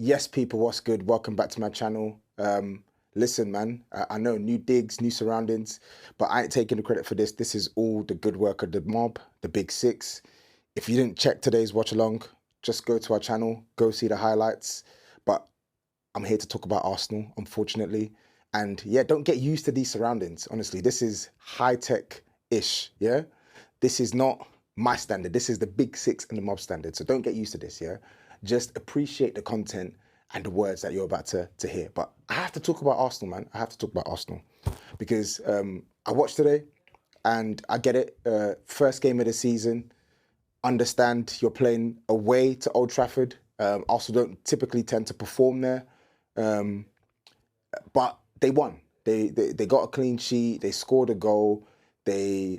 Yes, people, what's good? Welcome back to my channel. Listen, man, I know new digs, new surroundings, but I ain't taking the credit for this. This is all the good work of the mob, the big six. If you didn't check today's watch along, just go to our channel, go see the highlights. But I'm here to talk about Arsenal, unfortunately. And yeah, don't get used to these surroundings. Honestly, this is high tech-ish, yeah? This is not my standard. This is the big six and the mob standard. So don't get used to this, yeah? Just appreciate the content and the words that you're about to hear. But I have to talk about Arsenal, man. I have to talk about Arsenal because I watched today and I get it. First game of the season. Understand you're playing away to Old Trafford. Arsenal don't typically tend to perform there. But they won. They got a clean sheet. They scored a goal. They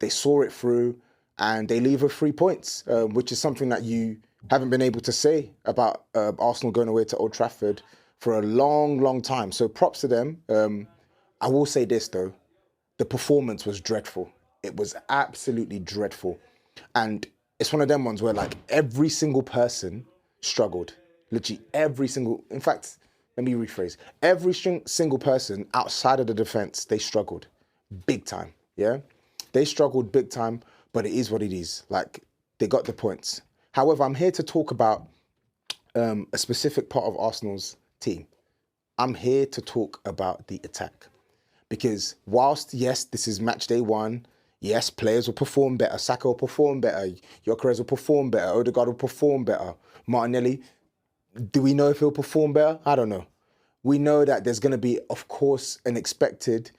saw it through, and they leave with 3 points, which is something that you haven't been able to say about Arsenal going away to Old Trafford for a long, long time. So props to them. I will say this though, the performance was dreadful. It was absolutely dreadful, and it's one of them ones where like every single person struggled. Literally every single. In fact, let me rephrase. Every single person outside of the defense, they struggled big time. Yeah, they struggled big time, but it is what it is. Like, they got the points. However, I'm here to talk about a specific part of Arsenal's team. I'm here to talk about the attack. Because whilst, yes, this is match day one, yes, players will perform better. Saka will perform better. Gyökeres will perform better. Odegaard will perform better. Martinelli, do we know if he'll perform better? I don't know. We know that there's going to be, of course, an expected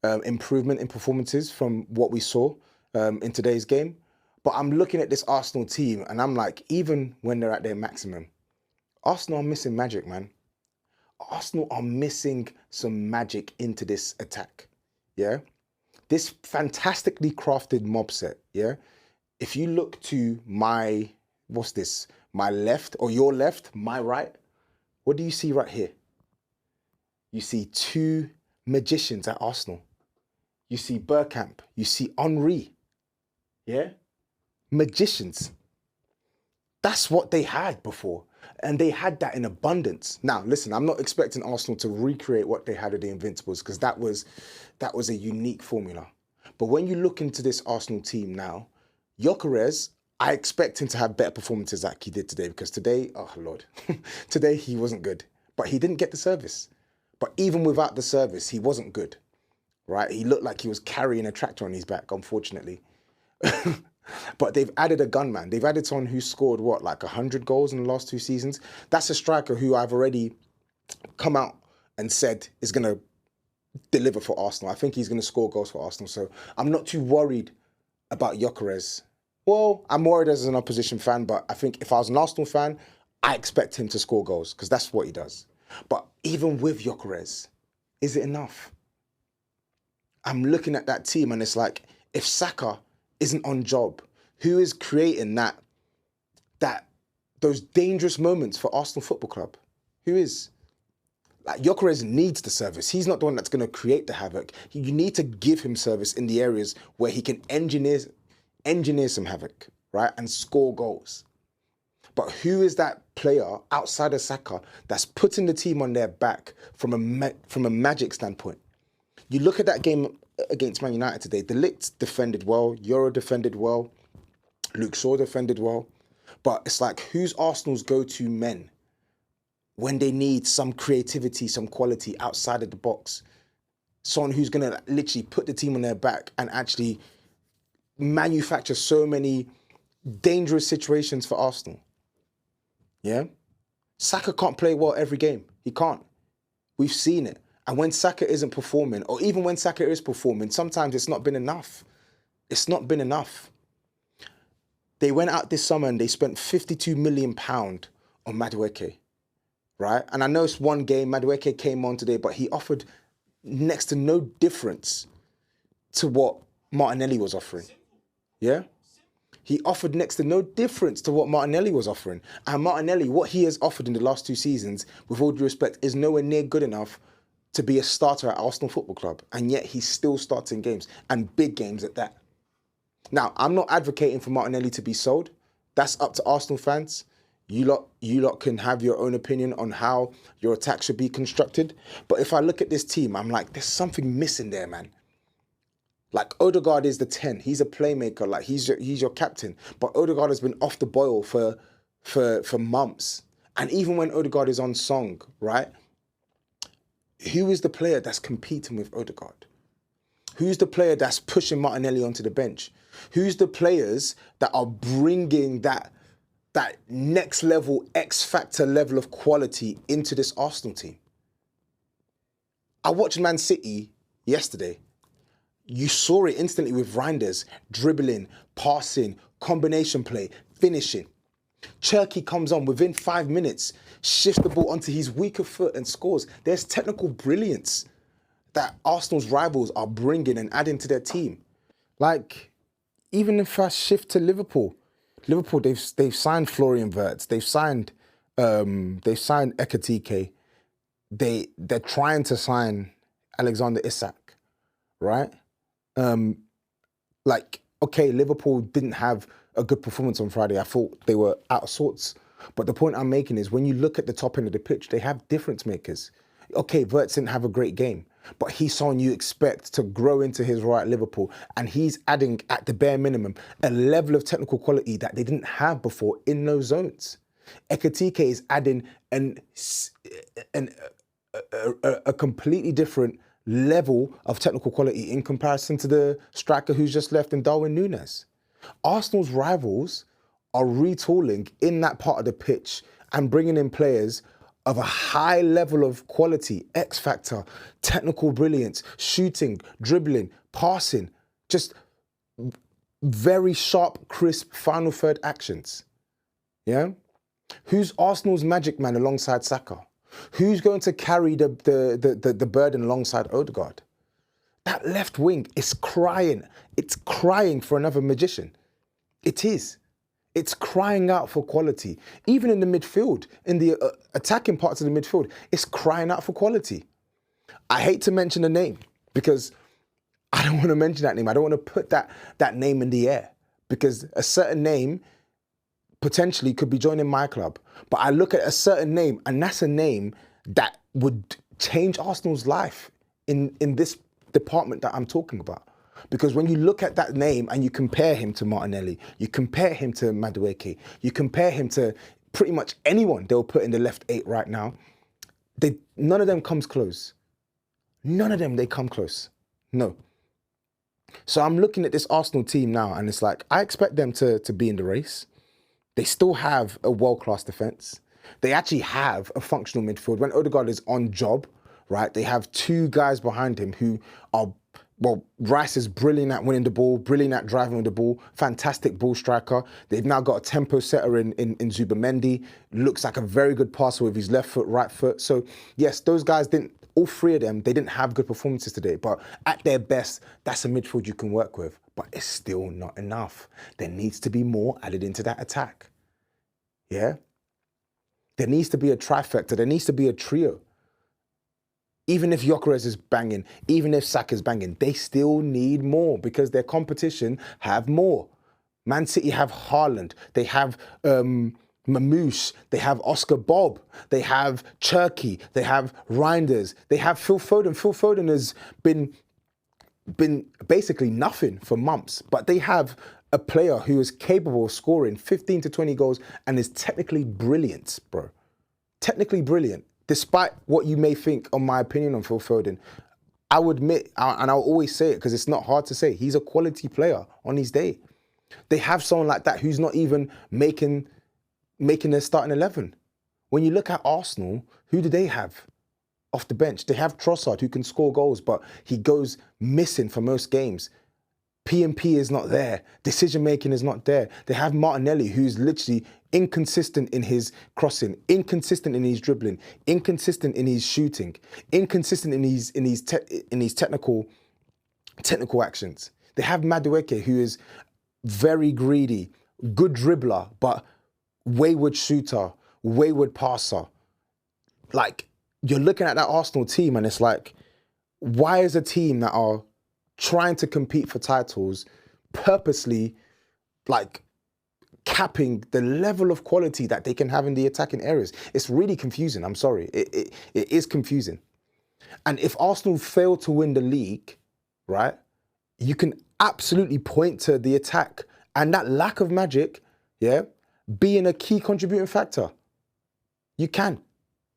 improvement in performances from what we saw in today's game. But I'm looking at this Arsenal team and I'm like, even when they're at their maximum, Arsenal are missing magic, man. Arsenal are missing some magic into this attack, yeah? This fantastically crafted mob set, yeah? If you look to my, what's this? My left, or your left, my right, what do you see right here? You see two magicians at Arsenal. You see Bergkamp, you see Henry, yeah? Magicians. That's what they had before. And they had that in abundance. Now, listen, I'm not expecting Arsenal to recreate what they had at the Invincibles, because that was a unique formula. But when you look into this Arsenal team now, Gyökeres, I expect him to have better performances like he did today, because today, oh Lord, today he wasn't good. But he didn't get the service. But even without the service, he wasn't good, right? He looked like he was carrying a tractor on his back, unfortunately. But they've added a gunman. They've added someone who scored, what, like 100 goals in the last 2 seasons? That's a striker who I've already come out and said is going to deliver for Arsenal. I think he's going to score goals for Arsenal. So I'm not too worried about Gyökeres. Well, I'm worried as an opposition fan, but I think if I was an Arsenal fan, I expect him to score goals because that's what he does. But even with Gyökeres, is it enough? I'm looking at that team and it's like, if Saka isn't on job, who is creating those dangerous moments for Arsenal Football Club? Who is? Like, Gyökeres needs the service. He's not the one that's going to create the havoc. You need to give him service in the areas where he can engineer some havoc, right, and score goals. But who is that player outside of Saka that's putting the team on their back from a magic standpoint? You look at that game against Man United today, De Ligt defended well, Euro defended well, Luke Shaw defended well, but it's like, who's Arsenal's go-to men when they need some creativity, some quality outside of the box? Someone who's going to literally put the team on their back and actually manufacture so many dangerous situations for Arsenal. Yeah? Saka can't play well every game. He can't. We've seen it. And when Saka isn't performing, or even when Saka is performing, sometimes it's not been enough. It's not been enough. They went out this summer and they spent £52 million on Madueke, right? And I know it's one game, Madueke came on today, but he offered next to no difference to what Martinelli was offering, yeah? He offered next to no difference to what Martinelli was offering. And Martinelli, what he has offered in the last 2 seasons, with all due respect, is nowhere near good enough to be a starter at Arsenal Football Club. And yet he's still starting games, and big games at that. Now, I'm not advocating for Martinelli to be sold. That's up to Arsenal fans. You lot can have your own opinion on how your attack should be constructed. But if I look at this team, I'm like, there's something missing there, man. Like Odegaard is the 10. He's a playmaker. Like he's your captain. But Odegaard has been off the boil for months. And even when Odegaard is on song, right? Who is the player that's competing with Odegaard? Who's the player that's pushing Martinelli onto the bench? Who's the players that are bringing that next level, X factor level of quality into this Arsenal team? I watched Man City yesterday. You saw it instantly with Reinders, dribbling, passing, combination play, finishing. Cherky comes on within 5 minutes, shifts the ball onto his weaker foot and scores. There's technical brilliance that Arsenal's rivals are bringing and adding to their team. Like, even if I shift to Liverpool, they've signed Florian Wirtz, they've signed Ekatike, they're trying to sign Alexander Isak, right? Okay, Liverpool didn't have a good performance on Friday. I thought they were out of sorts. But the point I'm making is when you look at the top end of the pitch, they have difference makers. Okay, Wirtz didn't have a great game, but he's someone you expect to grow into his role at Liverpool. And he's adding, at the bare minimum, a level of technical quality that they didn't have before in those zones. Ekatike is adding a completely different level of technical quality in comparison to the striker who's just left in Darwin Núñez. Arsenal's rivals are retooling in that part of the pitch and bringing in players of a high level of quality, X factor, technical brilliance, shooting, dribbling, passing, just very sharp, crisp final third actions. Yeah? Who's Arsenal's magic man alongside Saka? Who's going to carry the burden alongside Odegaard? That left wing is crying. It's crying for another magician. It is. It's crying out for quality. Even in the midfield, in the attacking parts of the midfield, it's crying out for quality. I hate to mention a name because I don't want to mention that name. I don't want to put that name in the air because a certain name potentially could be joining my club. But I look at a certain name, and that's a name that would change Arsenal's life in this department that I'm talking about. Because when you look at that name and you compare him to Martinelli, you compare him to Madueke, you compare him to pretty much anyone they'll put in the left 8 right now, none of them comes close. None of them, they come close. No. So I'm looking at this Arsenal team now, and it's like, I expect them to be in the race. They still have a world-class defence. They actually have a functional midfield. When Odegaard is on job, right, they have 2 guys behind him who are, well, Rice is brilliant at winning the ball, brilliant at driving with the ball, fantastic ball striker. They've now got a tempo setter in Zubimendi, looks like a very good passer with his left foot, right foot. So, yes, those guys all 3 of them, they didn't have good performances today, but at their best, that's a midfield you can work with. But it's still not enough. There needs to be more added into that attack. Yeah? There needs to be a trifecta. There needs to be a trio. Even if Gyökeres is banging, even if Saka is banging, they still need more because their competition have more. Man City have Haaland. They have Mamouche. They have Oscar Bob. They have Cherky. They have Reinders. They have Phil Foden. Phil Foden has been basically nothing for months, but they have a player who is capable of scoring 15 to 20 goals and is technically brilliant, bro. Technically brilliant. Despite what you may think on my opinion on Phil Foden, I would admit, and I'll always say it because it's not hard to say, he's a quality player on his day. They have someone like that who's not even making their starting 11. When you look at Arsenal, who do they have off the bench? They have Trossard who can score goals, but he goes missing for most games. P&P is not there. Decision-making is not there. They have Martinelli, who's literally inconsistent in his crossing, inconsistent in his dribbling, inconsistent in his shooting, inconsistent in his technical actions. They have Madueke, who is very greedy, good dribbler, but wayward shooter, wayward passer. Like, you're looking at that Arsenal team and it's like, why is a team that are trying to compete for titles purposely, like, capping the level of quality that they can have in the attacking areas. It's really confusing. I'm sorry. It is confusing. And if Arsenal fail to win the league, right, you can absolutely point to the attack and that lack of magic, yeah, being a key contributing factor. You can.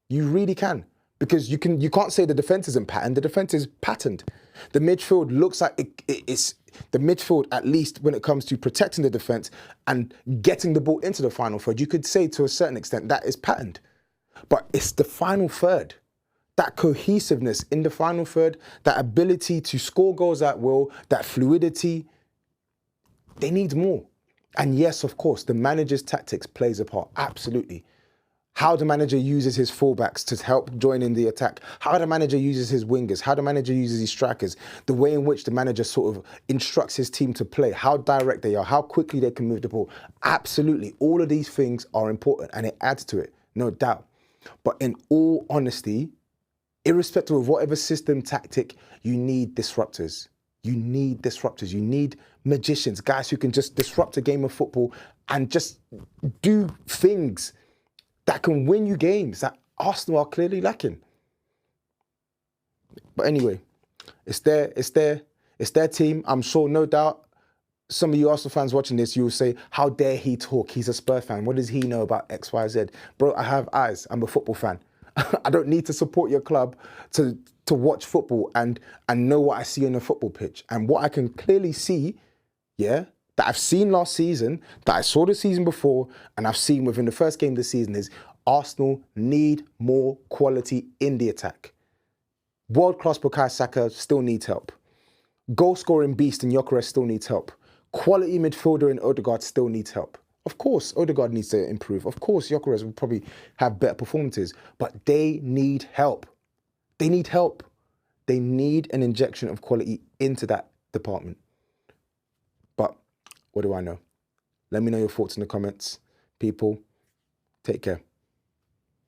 You really can. Because you can't say the defense isn't patterned. The defense is patterned. The midfield looks like it's the midfield, at least when it comes to protecting the defense and getting the ball into the final third. You could say to a certain extent that is patterned. But it's the final third. That cohesiveness in the final third, that ability to score goals at will, that fluidity, they need more. And yes, of course, the manager's tactics plays a part, absolutely. How the manager uses his fullbacks to help join in the attack, how the manager uses his wingers, how the manager uses his strikers, the way in which the manager sort of instructs his team to play, how direct they are, how quickly they can move the ball. Absolutely, all of these things are important and it adds to it, no doubt. But in all honesty, irrespective of whatever system, tactic, you need disruptors. You need disruptors. You need magicians, guys who can just disrupt a game of football and just do things that can win you games that Arsenal are clearly lacking. But anyway, it's their team. I'm sure, no doubt, some of you Arsenal fans watching this, you will say, how dare he talk? He's a Spurs fan. What does he know about X, Y, Z? Bro, I have eyes. I'm a football fan. I don't need to support your club to watch football and know what I see on the football pitch. And what I can clearly see, yeah, that I've seen last season, that I saw the season before, and I've seen within the first game of the season is Arsenal need more quality in the attack. World-class Bukayo Saka still needs help. Goal-scoring beast in Gyökeres still needs help. Quality midfielder in Odegaard still needs help. Of course, Odegaard needs to improve. Of course, Gyökeres will probably have better performances, but they need help. They need help. They need an injection of quality into that department. But what do I know? Let me know your thoughts in the comments. People, take care.